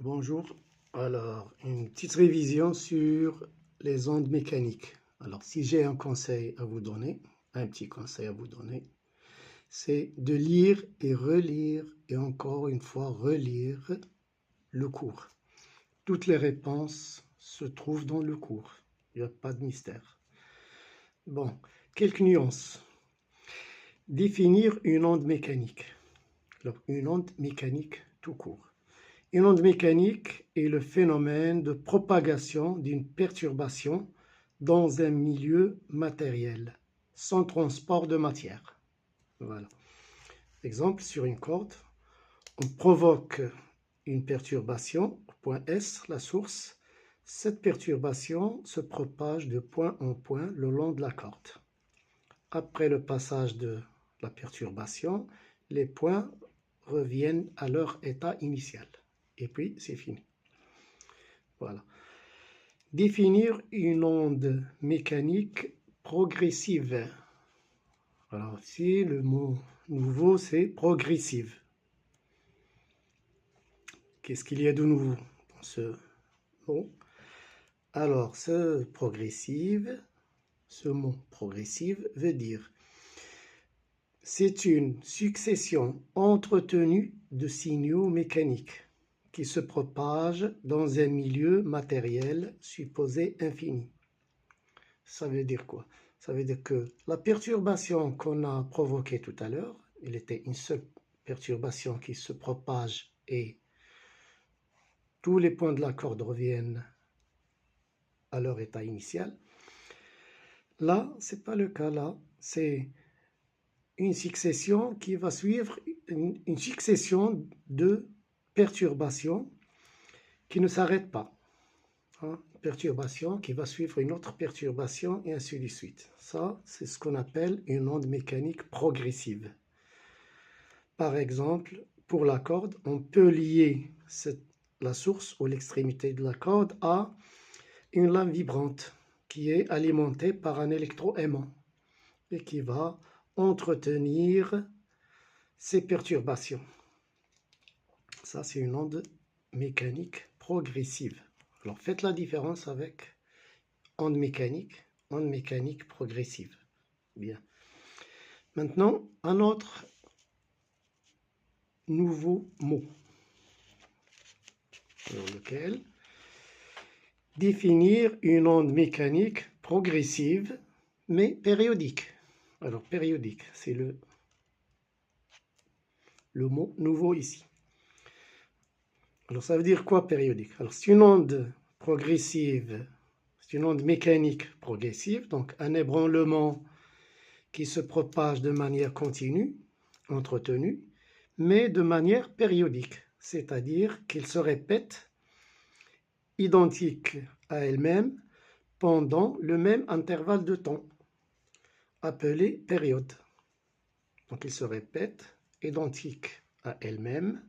Bonjour. Alors, une petite révision sur les ondes mécaniques. Alors, si j'ai un conseil à vous donner, un petit conseil à vous donner, c'est de lire et relire et encore une fois relire le cours. Toutes les réponses se trouvent dans le cours. Il n'y a pas de mystère. Bon, quelques nuances. Définir une onde mécanique. Alors, une onde mécanique tout court. Une onde mécanique est le phénomène de propagation d'une perturbation dans un milieu matériel, sans transport de matière. Voilà. Exemple, sur une corde, on provoque une perturbation, point S, la source. Cette perturbation se propage de point en point le long de la corde. Après le passage de la perturbation, les points reviennent à leur état initial. Et puis, c'est fini. Voilà. Définir une onde mécanique progressive. Alors, ici, le mot nouveau, c'est progressive. Qu'est-ce qu'il y a de nouveau dans ce mot? Alors, ce mot progressive veut dire c'est une succession entretenue de signaux mécaniques qui se propagent dans un milieu matériel supposé infini. Ça veut dire quoi? Ça veut dire que la perturbation qu'on a provoquée tout à l'heure, il était une seule perturbation qui se propage et tous les points de la corde reviennent à leur état initial. Là, ce n'est pas le cas. Là, c'est une succession qui va suivre une succession de perturbations qui ne s'arrêtent pas. Perturbation qui va suivre une autre perturbation et ainsi de suite. Ça, c'est ce qu'on appelle une onde mécanique progressive. Par exemple, pour la corde, on peut lier la source ou l'extrémité de la corde à une lame vibrante qui est alimentée par un électroaimant et qui va entretenir ces perturbations. Ça, c'est une onde mécanique progressive. Alors, faites la différence avec onde mécanique progressive. Bien. Maintenant, un autre nouveau mot. Alors, lequel? Définir une onde mécanique progressive, mais périodique. Alors, périodique, c'est le mot nouveau ici. Alors, ça veut dire quoi périodique? Alors, c'est une onde progressive, c'est une onde mécanique progressive, donc un ébranlement qui se propage de manière continue, entretenue, mais de manière périodique, c'est-à-dire qu'il se répète identique à elle-même pendant le même intervalle de temps, appelé période. Donc il se répète identique à elle-même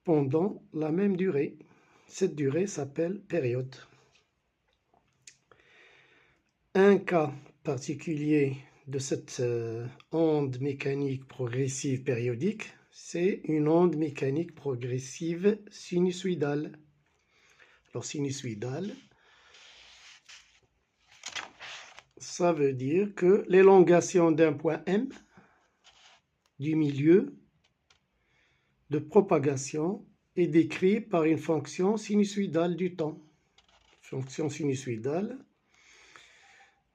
pendant la même durée. Cette durée s'appelle période. Un cas particulier de cette onde mécanique progressive périodique, c'est une onde mécanique progressive sinusoïdale. Alors sinusoïdale, ça veut dire que l'élongation d'un point M du milieu de propagation est décrite par une fonction sinusoïdale du temps. Fonction sinusoïdale.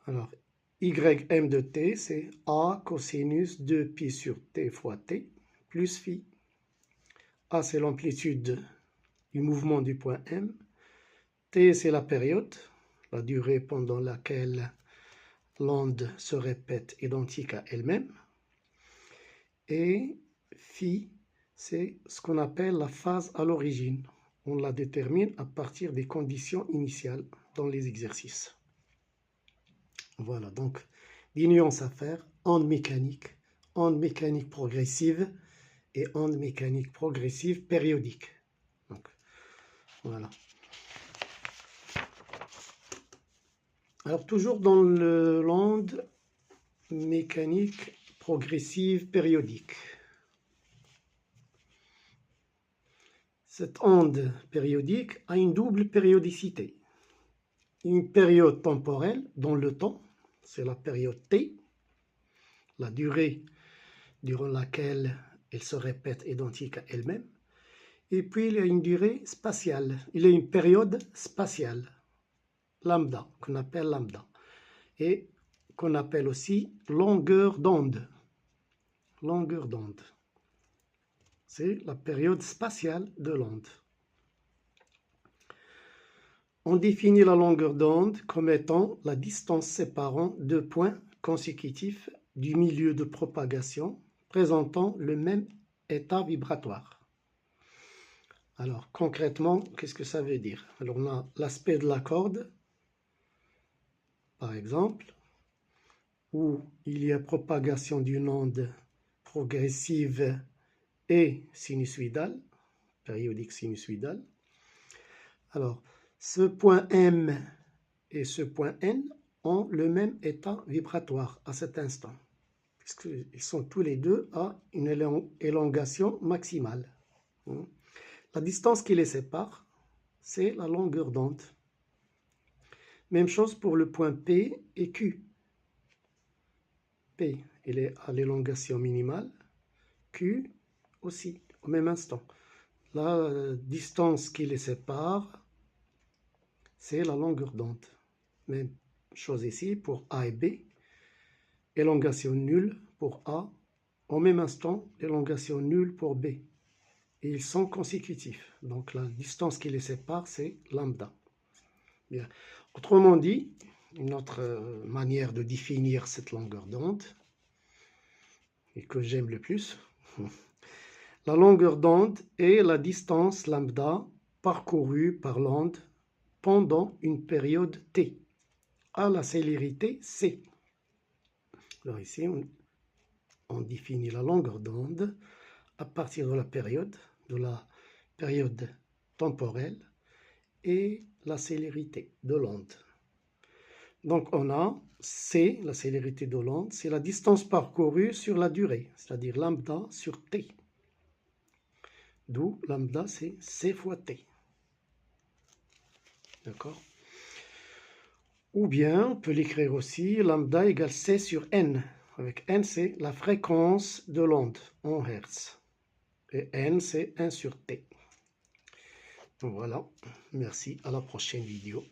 Alors, ym de t, c'est a cosinus 2π sur t fois t plus phi. A, c'est l'amplitude du mouvement du point M. T, c'est la période, la durée pendant laquelle l'onde se répète identique à elle-même. Et phi, c'est ce qu'on appelle la phase à l'origine. On la détermine à partir des conditions initiales dans les exercices. Voilà, donc, des nuances à faire, onde mécanique progressive et onde mécanique progressive périodique. Donc, voilà. Alors, toujours dans l'onde mécanique progressive périodique. Cette onde périodique a une double périodicité. Une période temporelle dans le temps, c'est la période T, la durée durant laquelle elle se répète identique à elle-même. Et puis il y a une durée spatiale, il y a une période spatiale, lambda, qu'on appelle lambda, et qu'on appelle aussi longueur d'onde. Longueur d'onde, c'est la période spatiale de l'onde. On définit la longueur d'onde comme étant la distance séparant deux points consécutifs du milieu de propagation présentant le même état vibratoire. Alors, concrètement, qu'est-ce que ça veut dire? Alors, on a l'aspect de la corde, par exemple, où il y a propagation d'une onde progressive et sinusoïdale, périodique sinusoïdale. Alors, ce point M et ce point N ont le même état vibratoire à cet instant, puisqu'ils sont tous les deux à une élongation maximale. La distance qui les sépare, c'est la longueur d'onde. Même chose pour le point P et Q. P, il est à l'élongation minimale, Q aussi, au même instant. La distance qui les sépare, c'est la longueur d'onde. Même chose ici pour A et B, élongation nulle pour A, au même instant, élongation nulle pour B. Et ils sont consécutifs. Donc la distance qui les sépare, c'est lambda. Bien. Autrement dit, une autre manière de définir cette longueur d'onde, et que j'aime le plus, la longueur d'onde est la distance lambda parcourue par l'onde pendant une période t, à la célérité c. Alors ici, on définit la longueur d'onde à partir de la période temporelle et la célérité de l'onde. Donc on a c, la célérité de l'onde, c'est la distance parcourue sur la durée, c'est-à-dire lambda sur t. D'où lambda, c'est c fois t. D'accord? Ou bien, on peut l'écrire aussi, lambda égale c sur n. Avec n, c'est la fréquence de l'onde en Hertz. Et n, c'est 1 sur t. Voilà, merci, à la prochaine vidéo.